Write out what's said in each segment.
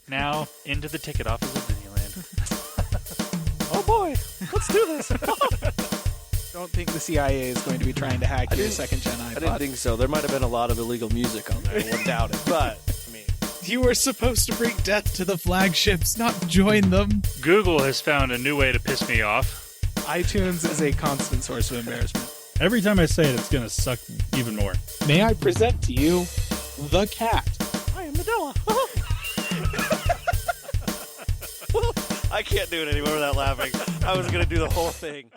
Now, into the ticket office of Disneyland. Oh boy, let's do this. Don't think the CIA is going to be trying to hack your second-gen iPod. I didn't think so. There might have been a lot of illegal music on there. I wouldn't doubt it. But, I mean... You were supposed to bring death to the flagships, not join them. Google has found a new way to piss me off. iTunes is a constant source of embarrassment. Every time I say it, it's going to suck even more. May I present to you the cat? I am Nadella. I can't do it anymore without laughing. I was going to do the whole thing.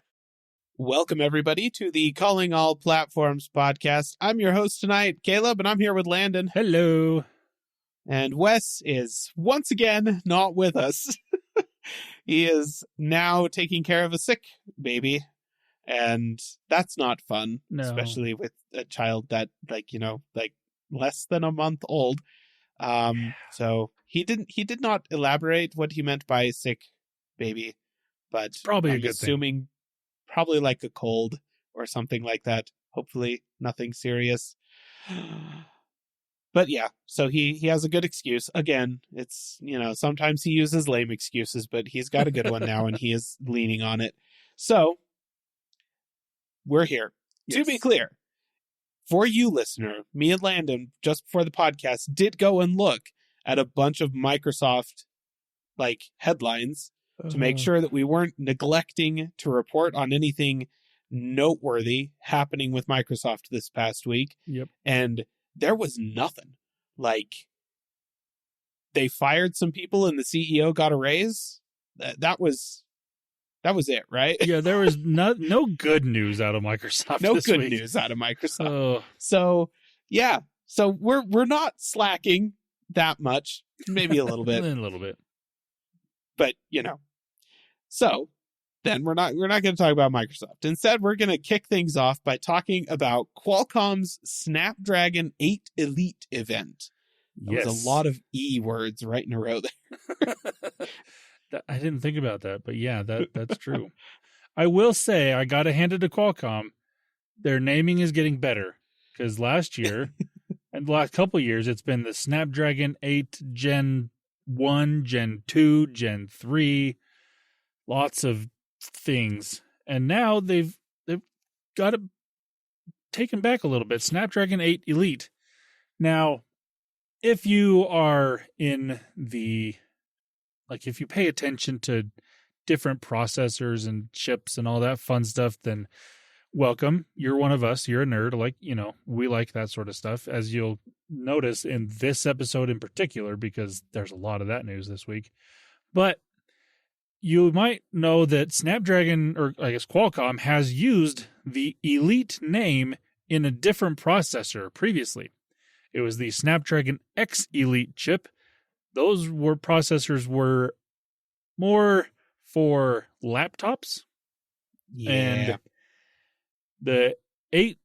Welcome, everybody, to the Calling All Platforms podcast. I'm your host tonight, Caleb, and I'm here with Landon. Hello. And Wes is once again not with us. He is now taking care of a sick baby, and that's not fun, No. especially with a child that, less than a month old. So he did not elaborate what he meant by sick baby, but Probably a I'm good thing. assuming probably like a cold or something like that. Hopefully nothing serious. But yeah, so he has a good excuse. Again, it's, sometimes he uses lame excuses, but he's got a good one now and he is leaning on it. So we're here. Yes. To be clear, for you listener, me and Landon, just before the podcast, did go and look at a bunch of Microsoft headlines to make sure that we weren't neglecting to report on anything noteworthy happening with Microsoft this past week. Yep. And there was nothing. They fired some people and the CEO got a raise. That was it, right? Yeah, there was no good news out of Microsoft No this good week. news out of Microsoft. Oh, So, yeah. So we're not slacking that much. Maybe a little bit. a little bit. But, So, then we're not going to talk about Microsoft. Instead, we're going to kick things off by talking about Qualcomm's Snapdragon 8 Elite event. That was a lot of E words right in a row there. I didn't think about that, but yeah, that's true. I will say, I got to hand it to Qualcomm. Their naming is getting better because last year and the last couple of years, it's been the Snapdragon 8 Gen 1, Gen 2, Gen 3, lots of things. And now they've got it taken back a little bit. Snapdragon 8 Elite. Now, if you are in the, if you pay attention to different processors and chips and all that fun stuff, then welcome. You're one of us. You're a nerd. We like that sort of stuff, as you'll notice in this episode in particular, because there's a lot of that news this week. But you might know that Snapdragon, or I guess Qualcomm, has used the Elite name in a different processor previously. It was the Snapdragon X Elite chip. Those processors were more for laptops. Yeah. And the 8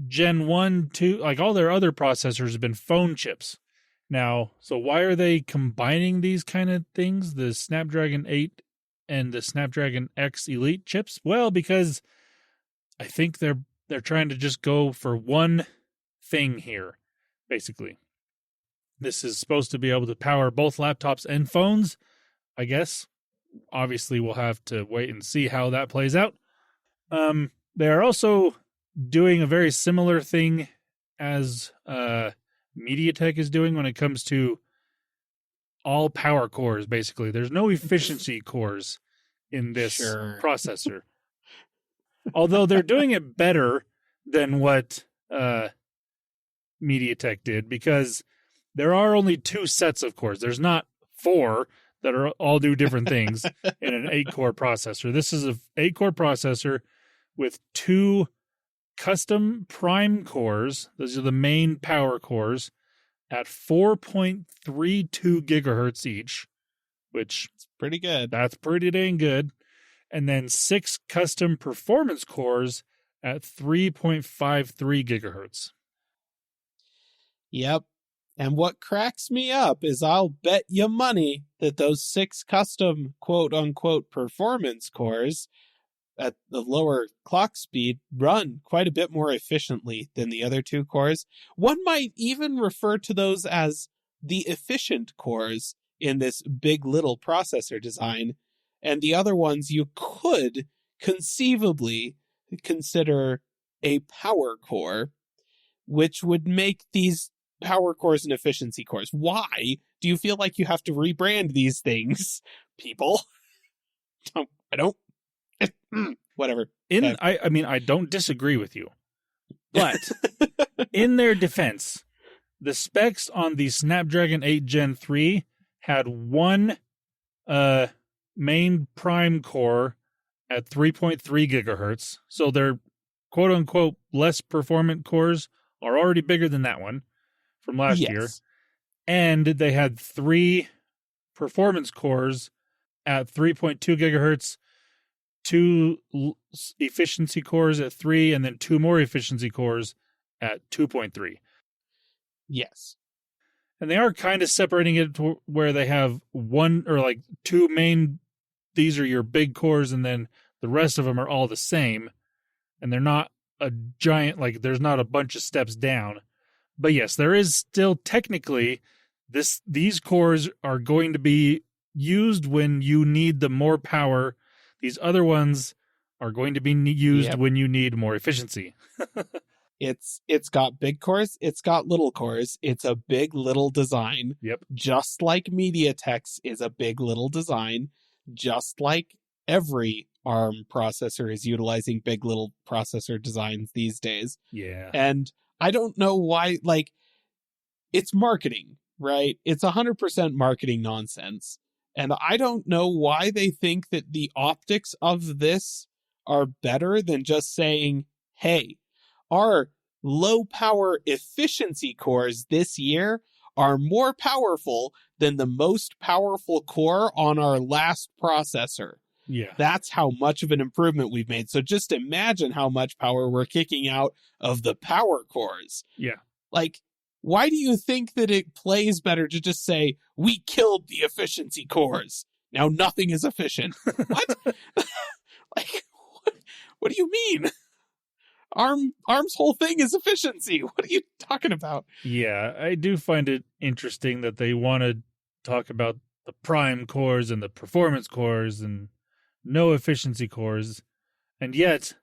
Gen 1, 2, all their other processors have been phone chips. Now, so why are they combining these kind of things, the Snapdragon 8 and the Snapdragon X Elite chips? Well, because I think they're trying to just go for one thing here, basically. This is supposed to be able to power both laptops and phones, I guess. Obviously, we'll have to wait and see how that plays out. They are also doing a very similar thing as MediaTek is doing when it comes to all power cores, basically. There's no efficiency cores in this processor. Although they're doing it better than what MediaTek did, because there are only 2 sets of cores. There's not 4 that are all do different things in an 8-core processor. This is an 8-core processor with 2 custom prime cores. Those are the main power cores at 4.32 gigahertz each, which It's pretty good. that's pretty dang good. And then 6 custom performance cores at 3.53 gigahertz. Yep. And what cracks me up is I'll bet you money that those 6 custom quote-unquote performance cores at the lower clock speed run quite a bit more efficiently than the other 2 cores. One might even refer to those as the efficient cores in this big little processor design, and the other ones you could conceivably consider a power core, which would make these power cores and efficiency cores. Why do you feel like you have to rebrand these things, people? I don't. Whatever. I don't disagree with you, but in their defense, the specs on the Snapdragon 8 Gen 3 had one main prime core at 3.3 gigahertz. So their quote unquote less performant cores are already bigger than that one from last year. And they had 3 performance cores at 3.2 gigahertz, 2 efficiency cores at 3, and then 2 more efficiency cores at 2.3. Yes. And they are kind of separating it to where they have 1 or like 2 main, these are your big cores, and then the rest of them are all the same. And they're not a giant, like there's not a bunch of steps down. But yes, there is still technically these cores are going to be used when you need the more power. These other ones are going to be used when you need more efficiency. It's got big cores, it's got little cores, it's a big little design. Yep. Just like MediaTek's is a big little design, just like every ARM processor is utilizing big little processor designs these days. Yeah. And I don't know why, like, it's marketing, right? It's 100% marketing nonsense. And I don't know why they think that the optics of this are better than just saying, hey, our low power efficiency cores this year are more powerful than the most powerful core on our last processor. Yeah. That's how much of an improvement we've made. So just imagine how much power we're kicking out of the power cores. Yeah. Like, why do you think that it plays better to just say, we killed the efficiency cores? Now nothing is efficient. What? Like, what do you mean? ARM's whole thing is efficiency. What are you talking about? Yeah, I do find it interesting that they want to talk about the prime cores and the performance cores and no efficiency cores. And yet,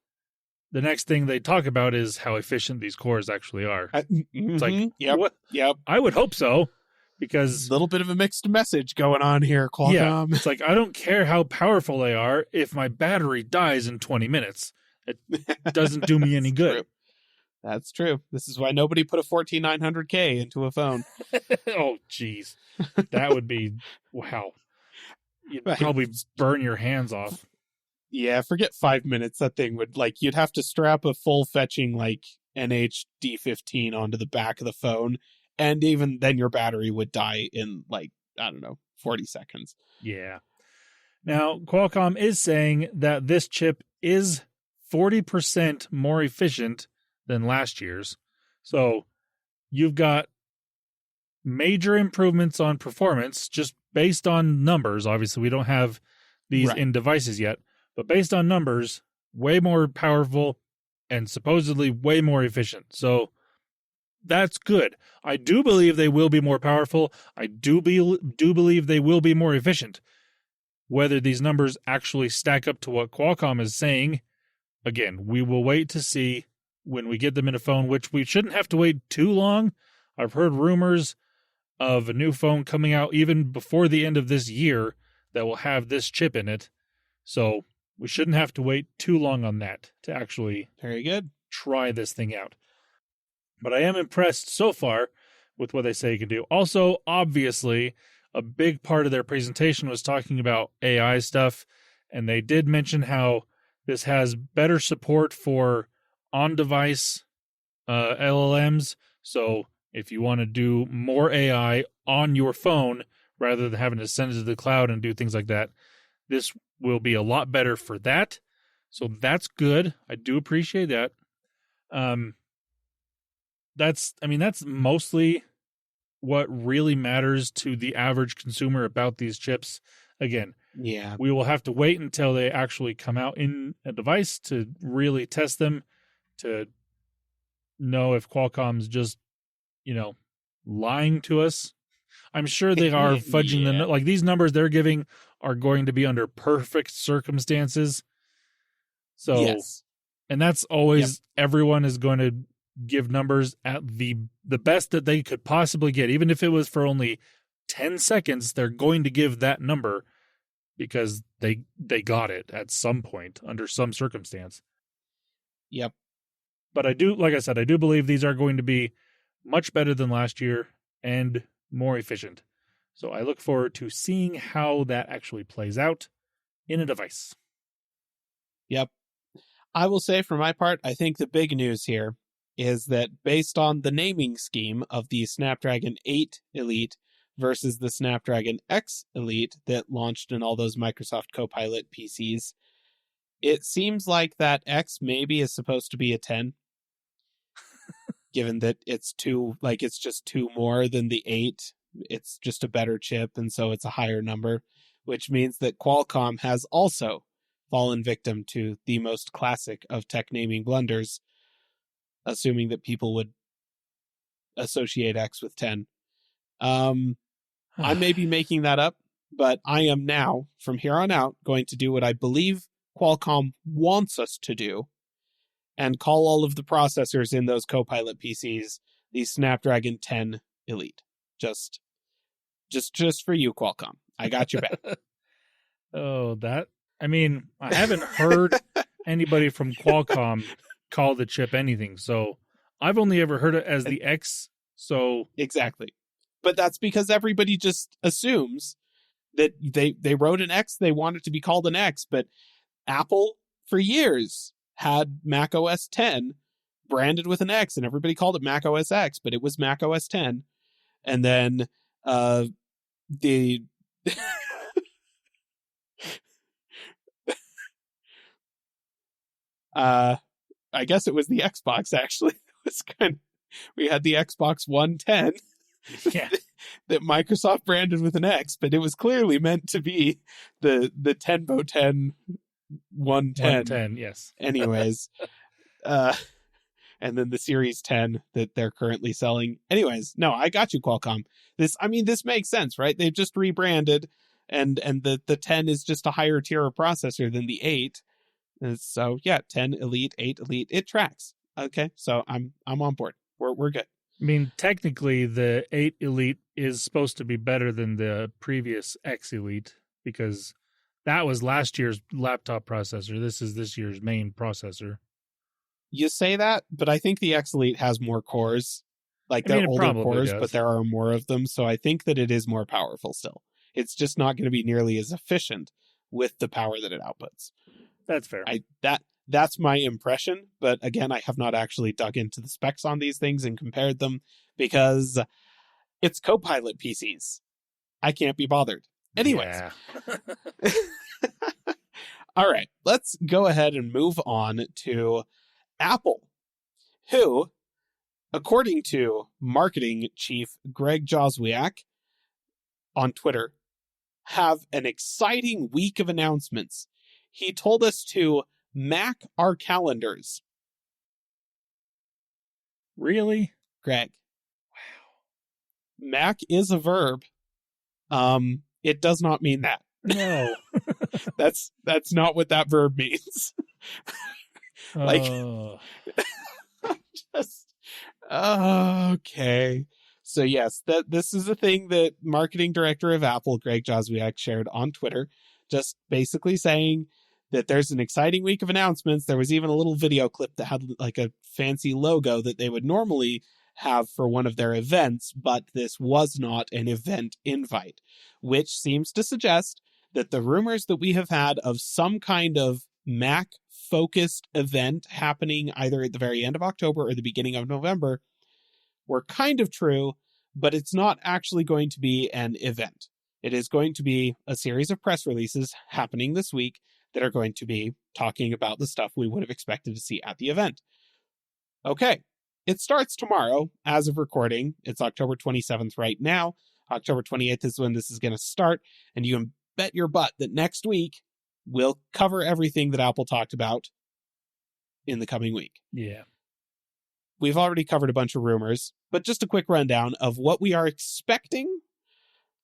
the next thing they talk about is how efficient these cores actually are. It's like, what? Yep. I would hope so, because a little bit of a mixed message going on here, Qualcomm. Yeah, it's like, I don't care how powerful they are if my battery dies in 20 minutes. It doesn't do me any good. True. That's true. This is why nobody put a 14900K into a phone. Oh, jeez. That would be, wow. You'd probably burn your hands off. Yeah, forget 5 minutes. That thing would, like, you'd have to strap a full fetching, like, NHD15 onto the back of the phone. And even then your battery would die in, like, I don't know, 40 seconds. Yeah. Now, Qualcomm is saying that this chip is 40% more efficient than last year's. So you've got major improvements on performance just based on numbers. Obviously, we don't have these in devices yet, but based on numbers, way more powerful and supposedly way more efficient. So that's good. I do believe they will be more powerful. I do believe they will be more efficient. Whether these numbers actually stack up to what Qualcomm is saying, again, we will wait to see when we get them in a phone, which we shouldn't have to wait too long. I've heard rumors of a new phone coming out even before the end of this year that will have this chip in it. So we shouldn't have to wait too long on that to actually very good try this thing out. But I am impressed so far with what they say you can do. Also, obviously, a big part of their presentation was talking about AI stuff, and they did mention how this has better support for on-device LLMs. So if you want to do more AI on your phone rather than having to send it to the cloud and do things like that, this will be a lot better for that. So that's good. I do appreciate that. That's mostly what really matters to the average consumer about these chips. Again, we will have to wait until they actually come out in a device to really test them, to know if Qualcomm's just, lying to us. I'm sure they are fudging Yeah. like these numbers they're giving are going to be under perfect circumstances. So, Yes. and that's always everyone is going to give numbers at the best that they could possibly get, even if it was for only 10 seconds. They're going to give that number because they got it at some point under some circumstance. Yep. But I do, like I said, I do believe these are going to be much better than last year and more efficient. So I look forward to seeing how that actually plays out in a device. Yep. I will say for my part, I think the big news here is that based on the naming scheme of the Snapdragon 8 Elite versus the Snapdragon X Elite that launched in all those Microsoft Copilot PCs, it seems like that X maybe is supposed to be a 10. Given that it's just 2 more than the 8, it's just a better chip, and so it's a higher number, which means that Qualcomm has also fallen victim to the most classic of tech naming blunders, assuming that people would associate X with 10. I may be making that up, but I am now, from here on out, going to do what I believe Qualcomm wants us to do, and call all of the processors in those Copilot PCs the Snapdragon 10 Elite. Just for you, Qualcomm. I got your back. I mean, I haven't heard anybody from Qualcomm call the chip anything, so I've only ever heard it as the X, so... Exactly. But that's because everybody just assumes that they wrote an X, they want it to be called an X, but Apple, for years, had Mac OS 10 branded with an X, and everybody called it Mac OS X, but it was Mac OS 10. And then the I guess it was the Xbox, actually. It was we had the Xbox 110 that Microsoft branded with an X, but it was clearly meant to be the Tenbo 10 110. 110, yes. Anyways, and then the Series 10 that they're currently selling. Anyways, no, I got you, Qualcomm. This makes sense, right? They've just rebranded, and the 10 is just a higher tier of processor than the 8. And so yeah, 10 Elite, 8 Elite, it tracks. Okay, so I'm on board. We're good. I mean, technically, the 8 Elite is supposed to be better than the previous X Elite because that was last year's laptop processor. This is this year's main processor. You say that, but I think the X Elite has more cores. They're older cores, but there are more of them. So I think that it is more powerful still. It's just not going to be nearly as efficient with the power that it outputs. That's fair. That's my impression. But again, I have not actually dug into the specs on these things and compared them because it's Copilot PCs. I can't be bothered. Anyways. Yeah. All right, let's go ahead and move on to Apple, who, according to marketing chief Greg Joswiak on Twitter, have an exciting week of announcements. He told us to Mac our calendars. Really? Greg. Wow. Mac is a verb. It does not mean that. No. That's not what that verb means. Okay. So yes, this is a thing that marketing director of Apple, Greg Joswiak, shared on Twitter, just basically saying that there's an exciting week of announcements. There was even a little video clip that had like a fancy logo that they would normally have for one of their events, but this was not an event invite, which seems to suggest that the rumors that we have had of some kind of Mac-focused event happening either at the very end of October or the beginning of November were kind of true, but it's not actually going to be an event. It is going to be a series of press releases happening this week that are going to be talking about the stuff we would have expected to see at the event. Okay, it starts tomorrow as of recording. It's October 27th right now. October 28th is when this is going to start, and you can bet your butt that next week we'll cover everything that Apple talked about in the coming week. Yeah. We've already covered a bunch of rumors, but just a quick rundown of what we are expecting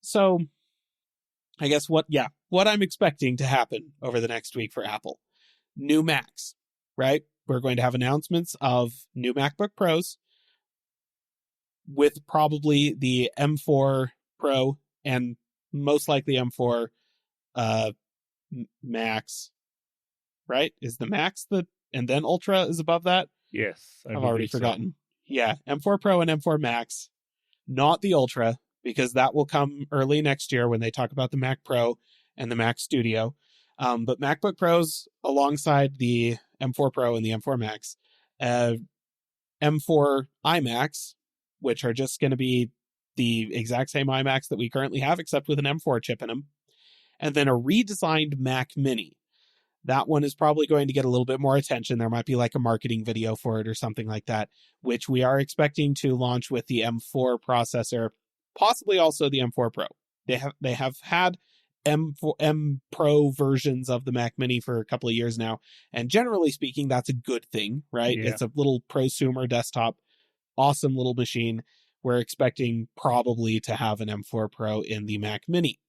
So I guess what I'm expecting to happen over the next week for Apple. New Macs, right? We're going to have announcements of new MacBook Pros with probably the M4 Pro and most likely M4 Max, right? Is the Max and then Ultra is above that? Yes. I've already forgotten. Yeah, M4 Pro and M4 Max, not the Ultra, because that will come early next year when they talk about the Mac Pro and the Mac Studio. But MacBook Pros alongside the M4 Pro and the M4 Max, M4 iMacs, which are just going to be the exact same iMacs that we currently have, except with an M4 chip in them. And then a redesigned Mac Mini. That one is probably going to get a little bit more attention. There might be like a marketing video for it or something like that, which we are expecting to launch with the M4 processor, possibly also the M4 Pro. They have had M Pro versions of the Mac Mini for a couple of years now, and generally speaking, that's a good thing, right? Yeah. It's a little prosumer desktop, awesome little machine. We're expecting probably to have an M4 Pro in the Mac Mini.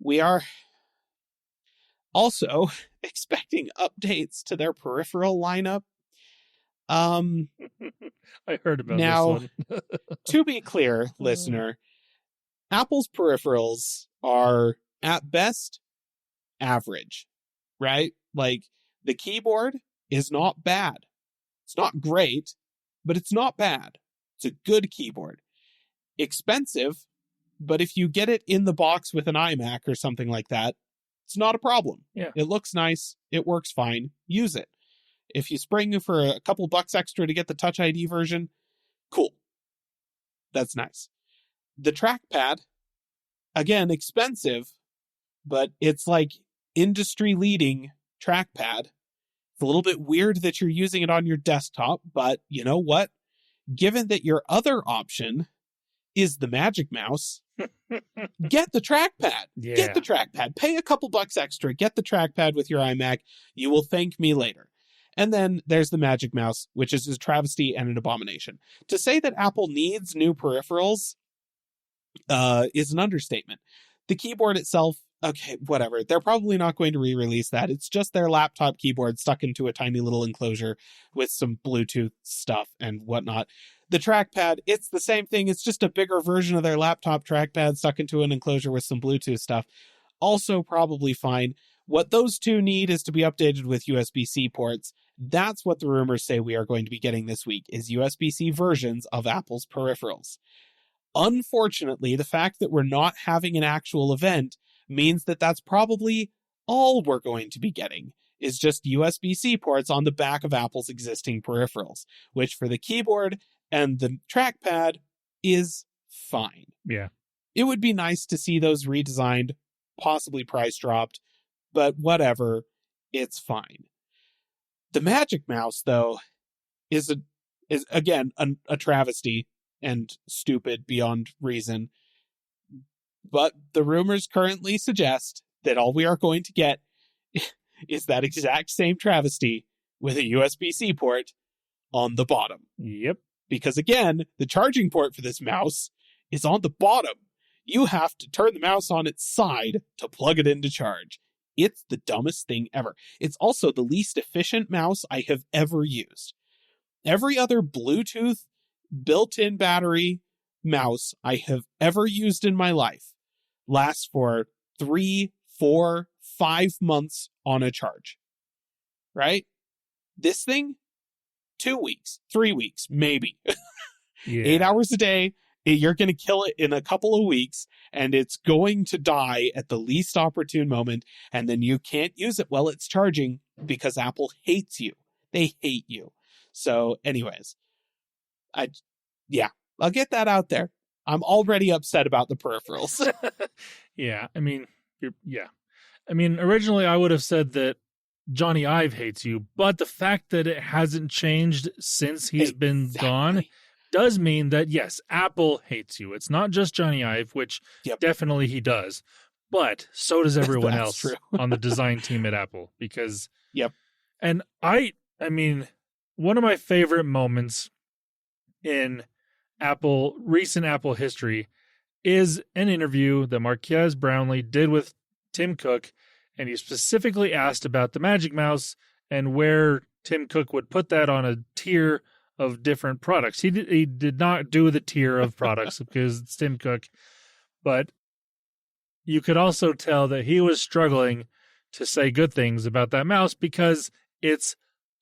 We are also expecting updates to their peripheral lineup. I heard about Now, this one. to be clear, listener, Apple's peripherals are at best average, right? Like the keyboard is not bad. It's not great, but it's not bad. It's a good keyboard. Expensive, but if you get it in the box with an iMac or something like that, it's not a problem. Yeah. It looks nice. It works fine. Use it. If you spring for a couple bucks extra to get the Touch ID version, cool. That's nice. The trackpad, again, expensive, but it's like industry-leading trackpad. It's a little bit weird that you're using it on your desktop, but you know what? Given that your other option is the Magic Mouse, get the trackpad. Yeah. Get the trackpad. Pay a couple bucks extra. Get the trackpad with your iMac. You will thank me later. And then there's the Magic Mouse, which is a travesty and an abomination. To say that Apple needs new peripherals is an understatement. The keyboard itself, okay, whatever. They're probably not going to re-release that. It's just their laptop keyboard stuck into a tiny little enclosure with some Bluetooth stuff and whatnot. The trackpad, it's the same thing. It's just a bigger version of their laptop trackpad stuck into an enclosure with some Bluetooth stuff. Also probably fine. What those two need is to be updated with USB-C ports. That's what the rumors say we are going to be getting this week, is USB-C versions of Apple's peripherals. Unfortunately, the fact that we're not having an actual event means that that's probably all we're going to be getting, is just USB-C ports on the back of Apple's existing peripherals, which for the keyboard and the trackpad is fine. Yeah. It would be nice to see those redesigned, possibly price dropped, but whatever, it's fine. The Magic Mouse, though, is again a travesty and stupid beyond reason. But the rumors currently suggest that all we are going to get is that exact same travesty with a USB-C port on the bottom. Yep. Because again, the charging port for this mouse is on the bottom. You have to turn the mouse on its side to plug it into charge. It's the dumbest thing ever. It's also the least efficient mouse I have ever used. Every other Bluetooth built-in battery mouse I have ever used in my life lasts for 3, 4, 5 months on a charge. Right? This thing, 2 weeks, 3 weeks, maybe. Yeah. 8 hours a day. You're going to kill it in a couple of weeks, and it's going to die at the least opportune moment, and then you can't use it while it's charging because Apple hates you. They hate you. So anyways, I'll get that out there. I'm already upset about the peripherals. Yeah. I mean, originally I would have said that Johnny Ive hates you, but the fact that it hasn't changed since he's been gone does mean that, yes, Apple hates you. It's not just Johnny Ive, which definitely he does, but so does everyone else on the design team at Apple. Because, and I mean, one of my favorite moments in recent Apple history is an interview that Marques Brownlee did with Tim Cook, and he specifically asked about the Magic Mouse and where Tim Cook would put that on a tier of different products. He did not do the tier of products because it's Tim Cook, but you could also tell that he was struggling to say good things about that mouse because it's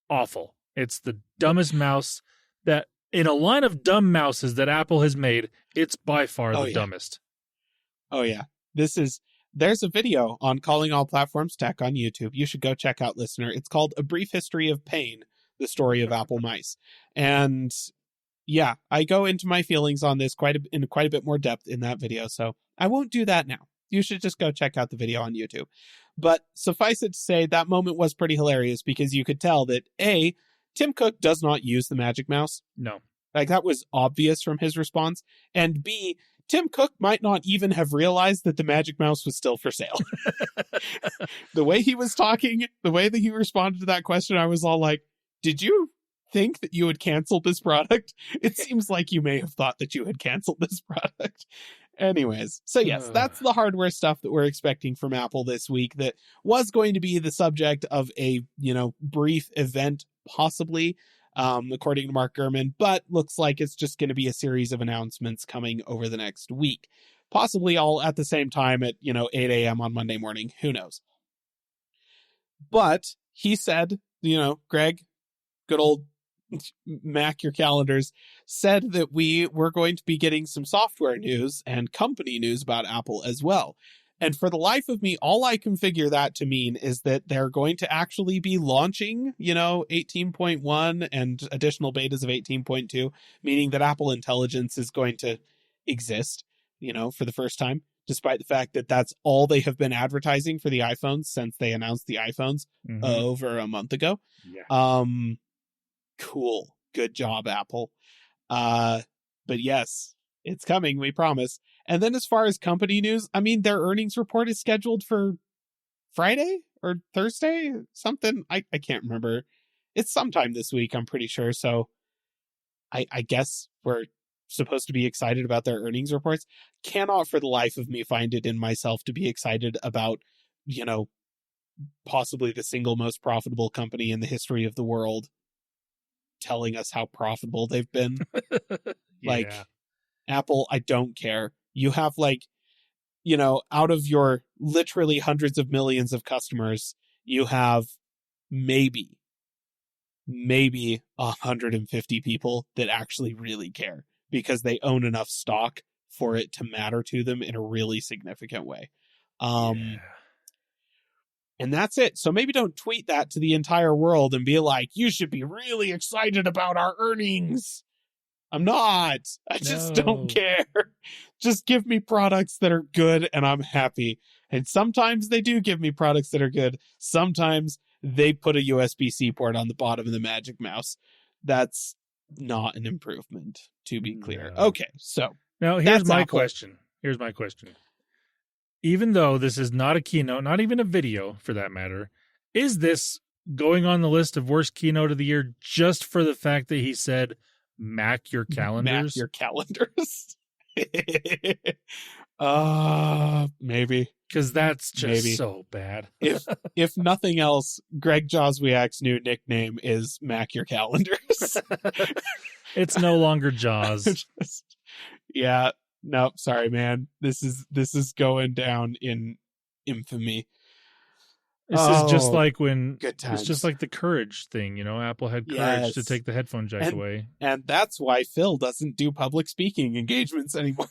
awful. It's the dumbest mouse that, in a line of dumb mouses that Apple has made, it's by far the dumbest. Oh, yeah. There's a video on Calling All Platforms Tech on YouTube. You should go check out, listener. It's called A Brief History of Pain, the story of Apple mice. And yeah, I go into my feelings on this in quite a bit more depth in that video, so I won't do that now. You should just go check out the video on YouTube. But suffice it to say, that moment was pretty hilarious because you could tell that, A, Tim Cook does not use the Magic Mouse. No. Like, that was obvious from his response. And B, Tim Cook might not even have realized that the Magic Mouse was still for sale. The way he was talking, the way that he responded to that question, I was all like, did you think that you had canceled this product? It seems like you may have thought that you had canceled this product. Anyways, so yes, that's the hardware stuff that we're expecting from Apple this week that was going to be the subject of a, brief event, possibly, according to Mark Gurman, but looks like it's just going to be a series of announcements coming over the next week. Possibly all at the same time at, 8 a.m. on Monday morning. Who knows? But he said, Greg, good old Mac your calendars, said that we were going to be getting some software news and company news about Apple as well. And for the life of me, all I can figure that to mean is that they're going to actually be launching, 18.1 and additional betas of 18.2, meaning that Apple Intelligence is going to exist, for the first time, despite the fact that that's all they have been advertising for the iPhones since they announced the iPhones over a month ago. Yeah. Cool. Good job, Apple. But yes, it's coming, we promise. And then as far as company news, their earnings report is scheduled for Friday or Thursday, something. I can't remember. It's sometime this week, I'm pretty sure. So I guess we're supposed to be excited about their earnings reports. Cannot for the life of me find it in myself to be excited about, possibly the single most profitable company in the history of the world telling us how profitable they've been. Like, Apple, I don't care. You have out of your literally hundreds of millions of customers, you have maybe 150 people that actually really care because they own enough stock for it to matter to them in a really significant way. And that's it. So maybe don't tweet that to the entire world and be like, you should be really excited about our earnings. I'm not. I just don't care. Just give me products that are good and I'm happy. And sometimes they do give me products that are good. Sometimes they put a USB-C port on the bottom of the Magic Mouse. That's not an improvement, to be clear. No. Okay, so now here's my question. Even though this is not a keynote, not even a video for that matter, is this going on the list of worst keynote of the year just for the fact that he said, Mac your calendars? Mac your calendars? Maybe. Because that's just so bad. if nothing else, Greg Joswiak's new nickname is Mac your calendars. It's no longer Jaws. Yeah. No, sorry, man. This is going down in infamy. This is just like when it's just like the Courage thing, Apple had Courage to take the headphone jack away. And that's why Phil doesn't do public speaking engagements anymore.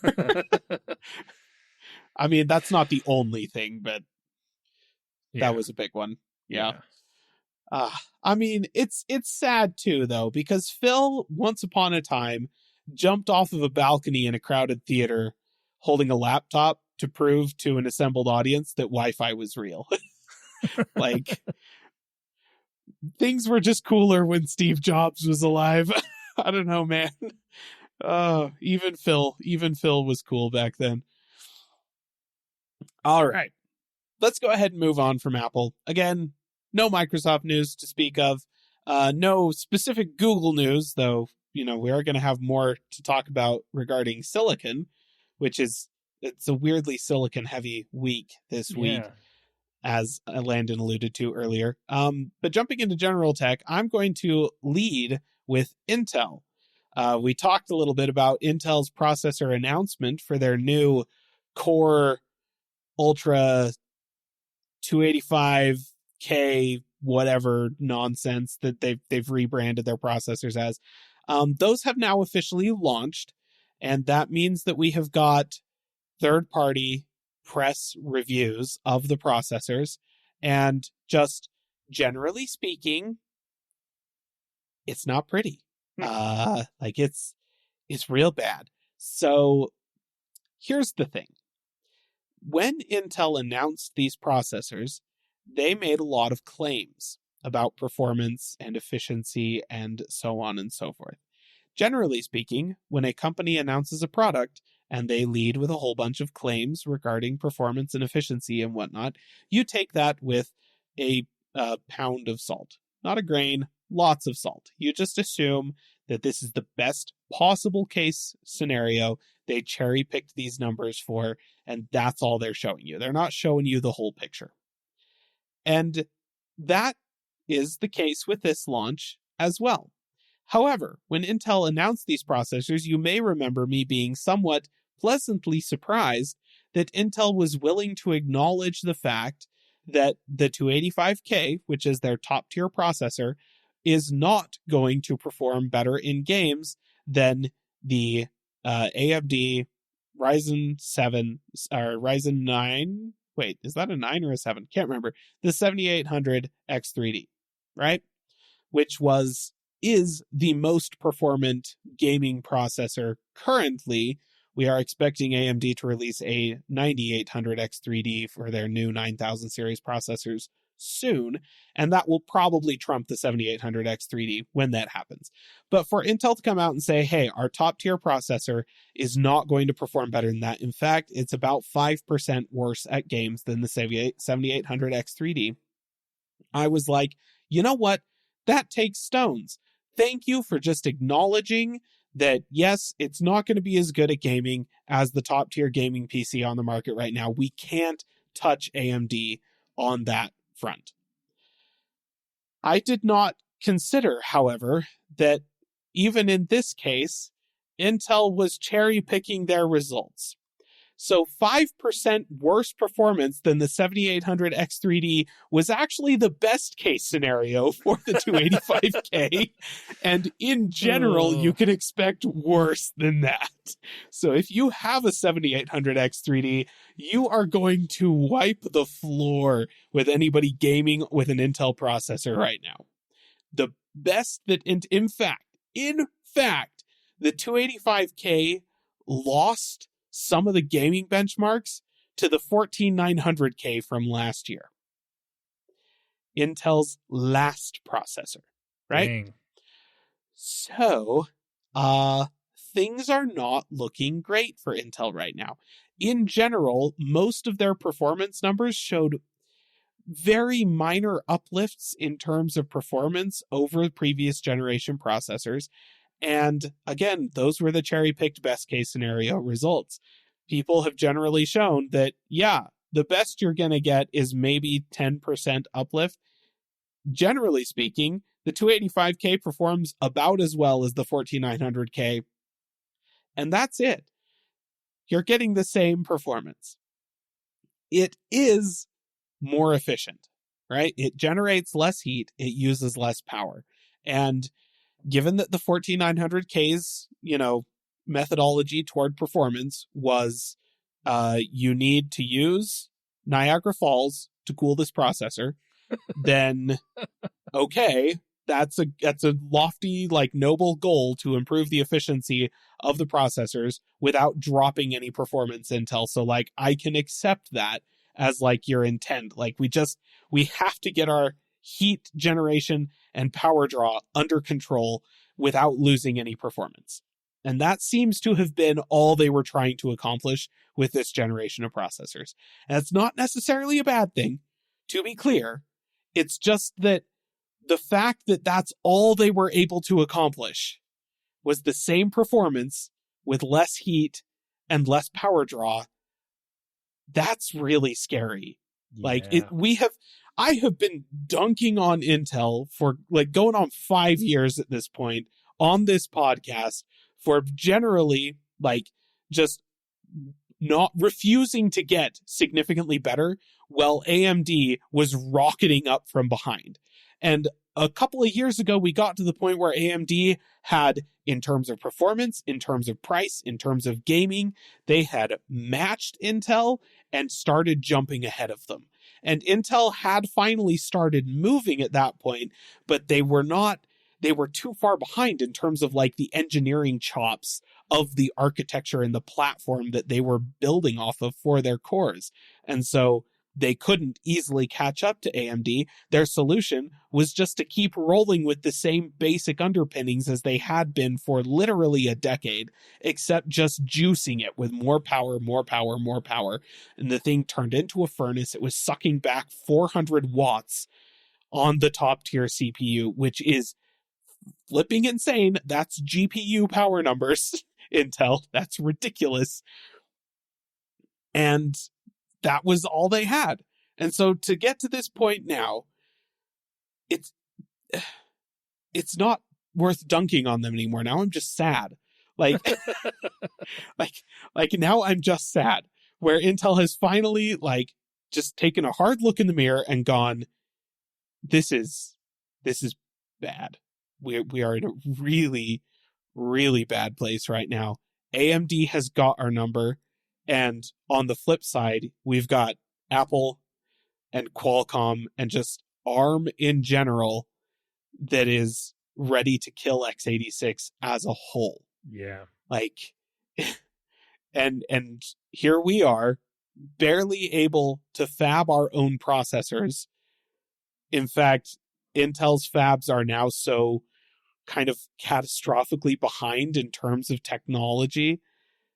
That's not the only thing, but that was a big one. Yeah. It's sad too, though, because Phil, once upon a time, jumped off of a balcony in a crowded theater holding a laptop to prove to an assembled audience that Wi-Fi was real. Things were just cooler when Steve Jobs was alive. I don't know, man. Even Phil was cool back then. All right. Let's go ahead and move on from Apple. Again, no Microsoft news to speak of. No specific Google news, though. We are going to have more to talk about regarding Silicon, which is it's a weirdly silicon heavy week this week, Yeah. as Landon alluded to earlier. But jumping into general tech, I'm going to lead with Intel. We talked a little bit about Intel's processor announcement for their new Core Ultra 285K whatever nonsense that they've rebranded their processors as. Those have now officially launched, and that means that we have got third-party press reviews of the processors, and just generally speaking, it's not pretty. Like it's real bad. So here's the thing. When Intel announced these processors, they made a lot of claims about performance and efficiency and so on and so forth. Generally speaking, when a company announces a product and they lead with a whole bunch of claims regarding performance and efficiency and whatnot, you take that with a pound of salt. Not a grain, lots of salt. You just assume that this is the best possible case scenario they cherry-picked these numbers for, and that's all they're showing you. They're not showing you the whole picture. And that is the case with this launch as well. However, when Intel announced these processors, you may remember me being somewhat pleasantly surprised that Intel was willing to acknowledge the fact that the 285K, which is their top-tier processor, is not going to perform better in games than the AMD Ryzen 7 or Ryzen 9. Wait, is that a 9 or a 7? Can't remember. The 7800 X3D, right? Which is the most performant gaming processor currently. We are expecting AMD to release a 9800 X3D for their new 9000 series processors soon, and that will probably trump the 7800 X3D when that happens. But for Intel to come out and say, hey, our top tier processor is not going to perform better than that. In fact, it's about 5% worse at games than the 7800 X3D. I was like, you know what? That takes stones. Thank you for just acknowledging that, yes, it's not going to be as good at gaming as the top tier gaming PC on the market right now. We can't touch AMD on that front. I did not consider, however, that even in this case, Intel was cherry picking their results. So 5% worse performance than the 7800 X3D was actually the best case scenario for the 285K. And in general, you can expect worse than that. So if you have a 7800 X3D, you are going to wipe the floor with anybody gaming with an Intel processor right now. The best that, in fact, the 285K lost some of the gaming benchmarks to the 14900K from last year. Intel's last processor, right? Dang. So, things are not looking great for Intel right now. In general, most of their performance numbers showed very minor uplifts in terms of performance over previous generation processors. And again, those were the cherry-picked best-case scenario results. People have generally shown that, yeah, the best you're going to get is maybe 10% uplift. Generally speaking, the 285K performs about as well as the 14900K. And that's it. You're getting the same performance. It is more efficient, right? It generates less heat. It uses less power. And given that the 14900K's, methodology toward performance was you need to use Niagara Falls to cool this processor, then okay, that's a lofty, noble goal to improve the efficiency of the processors without dropping any performance Intel. So I can accept that as your intent. We have to get our heat generation and power draw under control without losing any performance. And that seems to have been all they were trying to accomplish with this generation of processors. And it's not necessarily a bad thing, to be clear. It's just that the fact that that's all they were able to accomplish was the same performance with less heat and less power draw that's really scary. Like Yeah. I have been dunking on Intel for like going on 5 years at this point on this podcast for generally like just not refusing to get significantly better while AMD was rocketing up from behind. And a couple of years ago, we got to the point where AMD had, in terms of performance, in terms of price, in terms of gaming, they had matched Intel and started jumping ahead of them. And Intel had finally started moving at that point, but they were too far behind in terms of like the engineering chops of the architecture and the platform that they were building off of for their cores. And so they couldn't easily catch up to AMD. Their solution was just to keep rolling with the same basic underpinnings as they had been for literally a decade, except just juicing it with more power, more power, more power. And the thing turned into a furnace. It was sucking back 400 watts on the top tier CPU, which is flipping insane. That's GPU power numbers, Intel. That's ridiculous. And that was all they had. And so to get to this point now, it's not worth dunking on them anymore. Now I'm just sad. Like, like now I'm just sad where Intel has finally like just taken a hard look in the mirror and gone, this is bad. We are in a really, really bad place right now. AMD has got our number. And on the flip side, we've got Apple and Qualcomm and just ARM in general that is ready to kill x86 as a whole. Yeah. Like, and here we are, barely able to fab our own processors. In fact, Intel's fabs are now so kind of catastrophically behind in terms of technology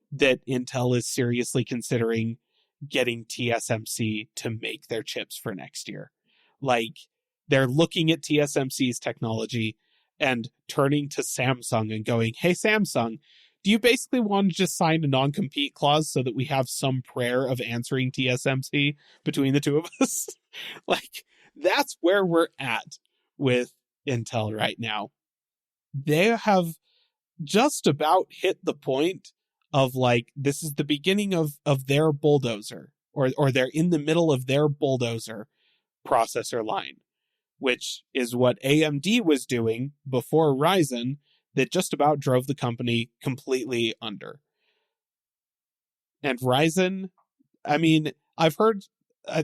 that Intel is seriously considering getting TSMC to make their chips for next year. Like, they're looking at TSMC's technology and turning to Samsung and going, hey, Samsung, do you basically want to just sign a non-compete clause so that we have some prayer of answering TSMC between the two of us? Like, that's where we're at with Intel right now. They have just about hit the point of like, this is the beginning of their bulldozer, or they're in the middle of their bulldozer processor line, which is what AMD was doing before Ryzen that just about drove the company completely under. And Ryzen, I mean, I've heard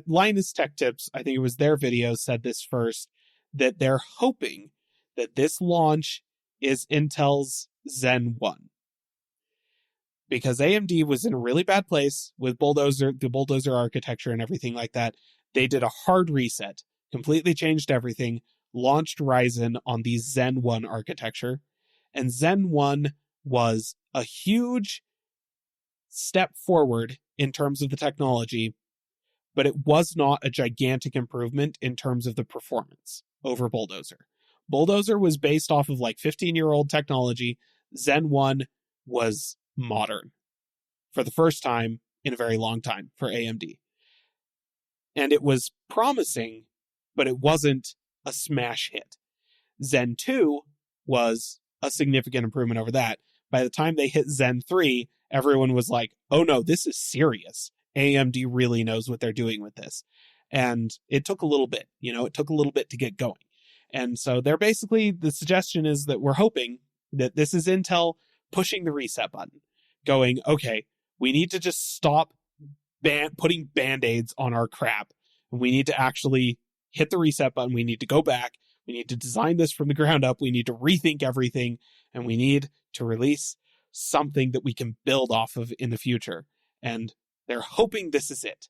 Linus Tech Tips, I think it was their video, said this first, that they're hoping that this launch is Intel's Zen 1. Because AMD was in a really bad place with the bulldozer architecture and everything like that. They did a hard reset, completely changed everything, launched Ryzen on the Zen 1 architecture. And Zen 1 was a huge step forward in terms of the technology, but it was not a gigantic improvement in terms of the performance over Bulldozer. Bulldozer was based off of like 15-year-old technology. Zen 1 was modern for the first time in a very long time for AMD. And it was promising, but it wasn't a smash hit. Zen 2 was a significant improvement over that. By the time they hit Zen 3, everyone was like, oh no, this is serious. AMD really knows what they're doing with this. And it took a little bit, it took a little bit to get going. And so they're basically, the suggestion is that we're hoping that this is Intel pushing the reset button, going, okay, we need to just stop putting band-aids on our crap. We need to actually hit the reset button. We need to go back. We need to design this from the ground up. We need to rethink everything, and we need to release something that we can build off of in the future. And they're hoping this is it.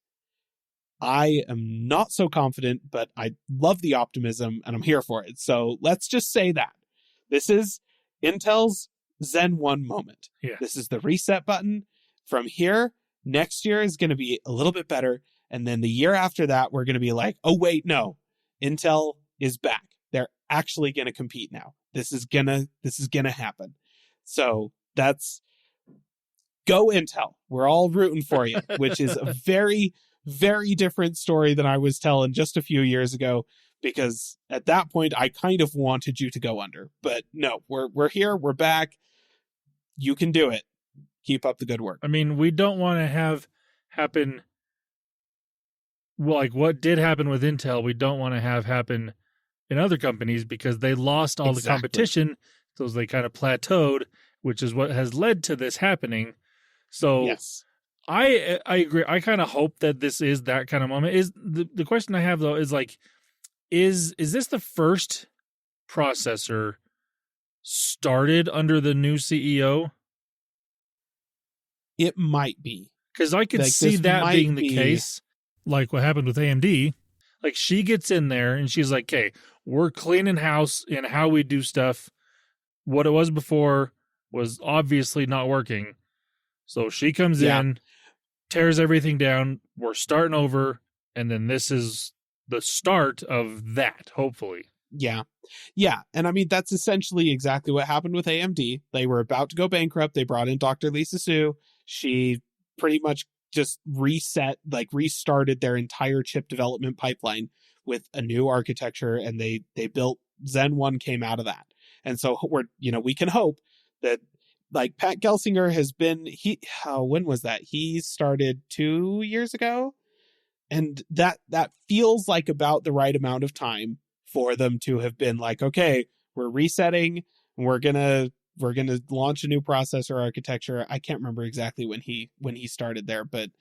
I am not so confident, but I love the optimism and I'm here for it. So let's just say that this is Intel's Zen 1 moment. Yeah. This is the reset button. From here, next year is going to be a little bit better. And then the year after that, we're going to be like, oh, wait, no, Intel is back. They're actually going to compete now. This is going to happen. So that's go Intel. We're all rooting for you, which is a very, very different story than I was telling just a few years ago, because at that point I kind of wanted you to go under. But no, we're here, we're back. You can do it. Keep up the good work. I mean, we don't want to have happen, well, like what did happen with Intel, we don't want to have happen in other companies because they lost all the competition, so they kind of plateaued, which is what has led to this happening. So yes. I agree. I kind of hope that this is that kind of moment. Is the question I have though is like, is this the first processor started under the new CEO? It might be. Because I could see that being the case, like what happened with AMD. Like she gets in there and she's like, "Okay, we're cleaning house in how we do stuff. What it was before was obviously not working." So she comes in, tears everything down. We're starting over, and then this is the start of that, hopefully. Yeah. And I mean, that's essentially exactly what happened with AMD. They were about to go bankrupt. They brought in Dr. Lisa Su. She pretty much just restarted their entire chip development pipeline with a new architecture, and they built Zen 1 came out of that. And so we can hope that, like, Pat Gelsinger has been, when was that? He started 2 years ago. And that feels like about the right amount of time for them to have been like, okay, we're resetting, and we're gonna launch a new processor architecture. I can't remember exactly when he started there, but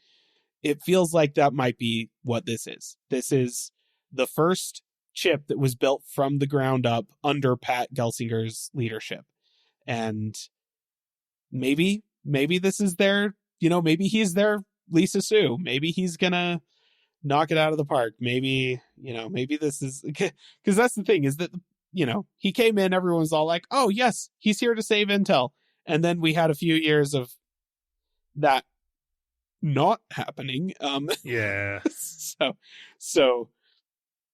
it feels like that might be what this is. This is the first chip that was built from the ground up under Pat Gelsinger's leadership. And maybe this is their, maybe he's their Lisa Su. Maybe he's gonna knock it out of the park. Maybe this is, because that's the thing is that, he came in, everyone's all like, oh yes, he's here to save Intel. And then we had a few years of that not happening. Yeah. So,